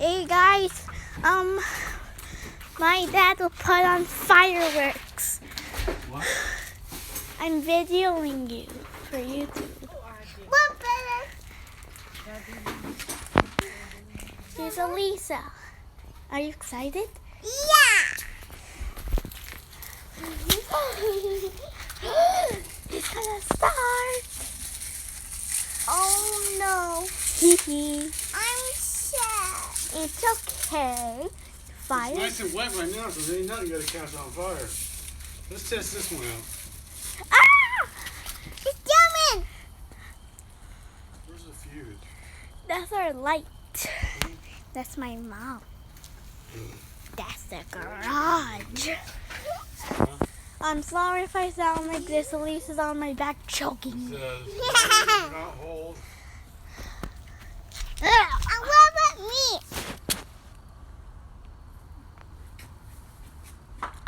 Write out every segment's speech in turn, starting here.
Hey guys, my dad will put on fireworks. What? I'm videoing you for YouTube. Here's Elisa. Are you excited? Yeah. It's gonna start. Oh no. Hee hee. I'm sad. It's okay. Fire. It's nice and wet right now, so there ain't nothing you gotta catch on fire. Let's test this one out. Ah! It's coming. Where's the fuse? That's our light. That's my mom. That's the garage. I'm sorry if I sound like this. Elisa's on my back It choking. says, do not hold. And what about me?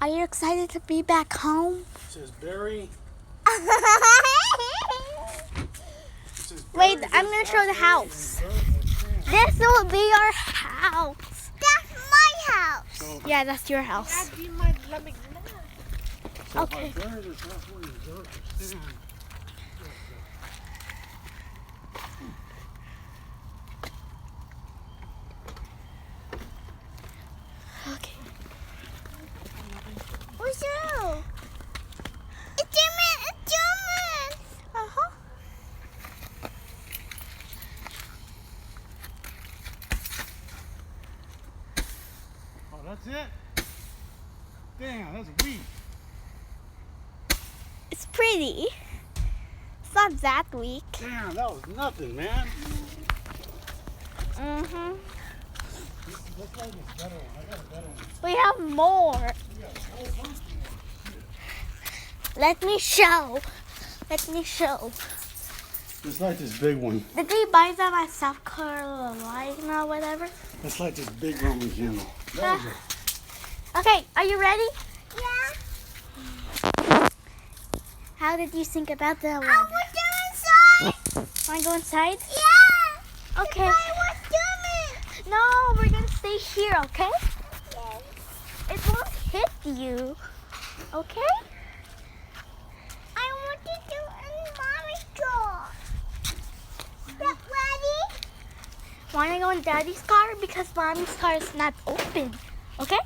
Are you excited to be back home? It says Barry. Wait, I'm gonna show the house. This will be our house. That's my house. So, Yeah, that's your house. so Okay. if I bury this house, what is it? Okay. What's wrong? It's German. It's German. Uh-huh. Oh, that's it? Damn, that's weak. It's pretty. It's not that weak. Damn, that was nothing, man. Mm-hmm. Let's try this better one. I got a better one. We have more. We got a whole bunch more. Let me show. Let me show. Just like this big one. Did we buy them at South Carolina or whatever? That's like this big Roman candle. That was it. Okay, are you ready? Yeah. How did you think about the one? I was inside. Want to go inside? Yeah. Okay. I was German. No, we're going to stay here, okay? It won't hit you. Okay? I want to do in mommy's car. Get ready? Want to go in Daddy's car? Because Mommy's car is not open. Okay?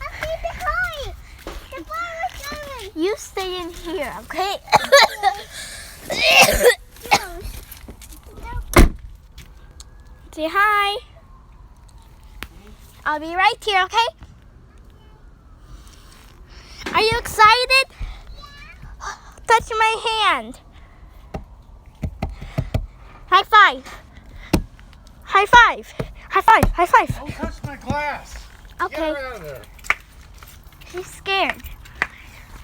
I'll be behind. The car is coming. You stay in here, okay? Say hi. I'll be right here, okay? Are you excited? Touch my hand. High five. High five. High five. High five. Don't touch my glass. Get Okay. her out of there. She's scared.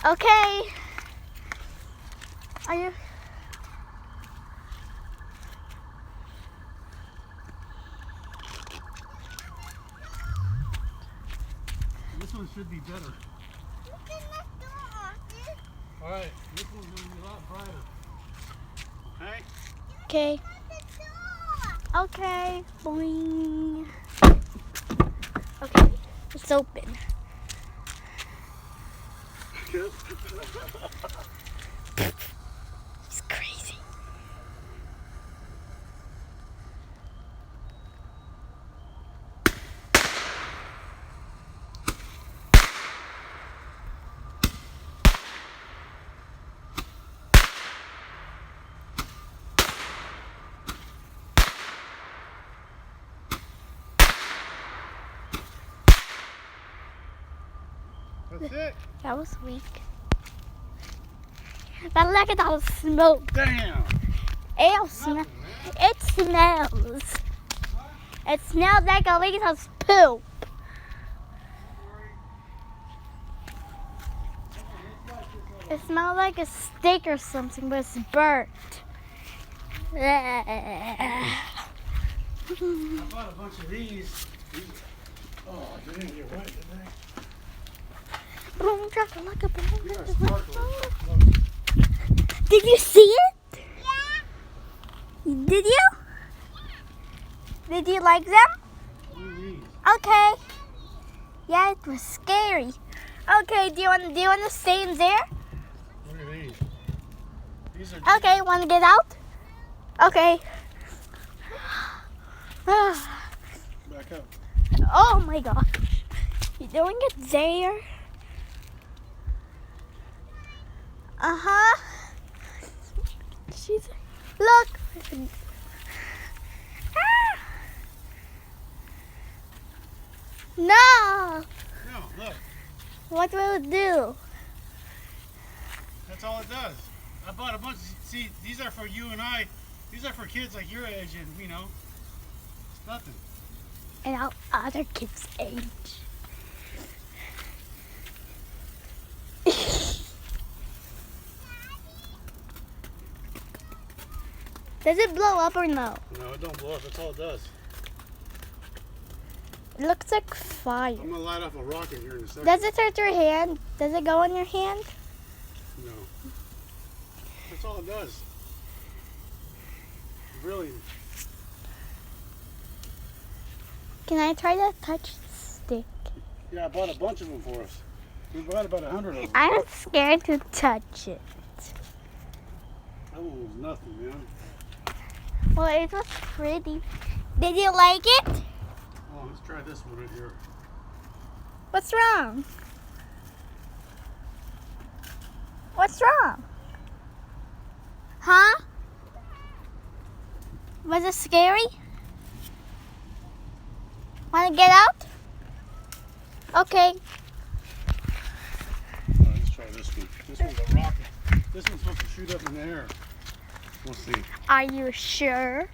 Okay. Are you? This one should be better. Look at the door. Alright, this one's going to be a lot brighter. Okay? Okay. The door. Okay. Boing. Okay. It's open. Good. It's crazy. That's it. That was weak. But look at all the smoke. Damn. It smells. It smells like Elisa's poop. It smells like a steak or something, but it's burnt. I bought a bunch of these. Oh, they didn't get wet, did they? Boom, chaka, laka, boom, These are chaka, sparkling. boom. Did you see it? Yeah. Did you? Did you like them? Yeah. Okay. Yeah, it was scary. Okay, do you want to stay in there? What are these? These are Okay, want to get out? Okay. back up. Oh my gosh. You doing it there? Uh-huh. She's look. Ah. No. No, look. What will it do? That's all it does. I bought a bunch. See, these are for you and I. These are for kids like your age, and you know, it's nothing. And our other kids' age. Does it blow up or no? No, it don't blow up. That's all it does. It looks like fire. I'm gonna light off a rocket here in a second. Does it hurt your hand? Does it go on your hand? No. That's all it does. Really. Can I try to touch the stick? Yeah, I bought a bunch of them for us. We bought about 100 of them. I'm scared to touch it. That one was nothing, man. Well, it was pretty. Did you like it? Oh, let's try this one right here. What's wrong? What's wrong? Huh? Was it scary? Want to get out? Okay. Oh, let's try this one. This one's a rocket. This one's supposed to shoot up in the air. We'll see. Are you sure?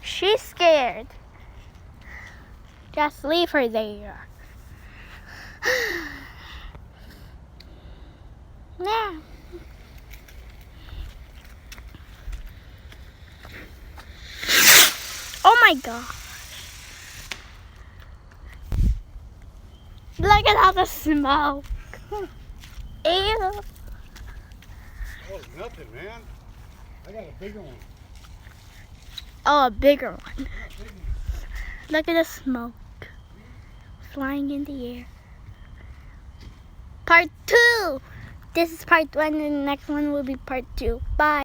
She's scared. Just leave her there. Yeah. Oh my god. Look at all the smoke. Ew. Oh, nothing, man. I got a bigger one. Oh, a bigger one. Look at the smoke flying in the air. Part 2. This is part 1 and the next one will be part 2. Bye.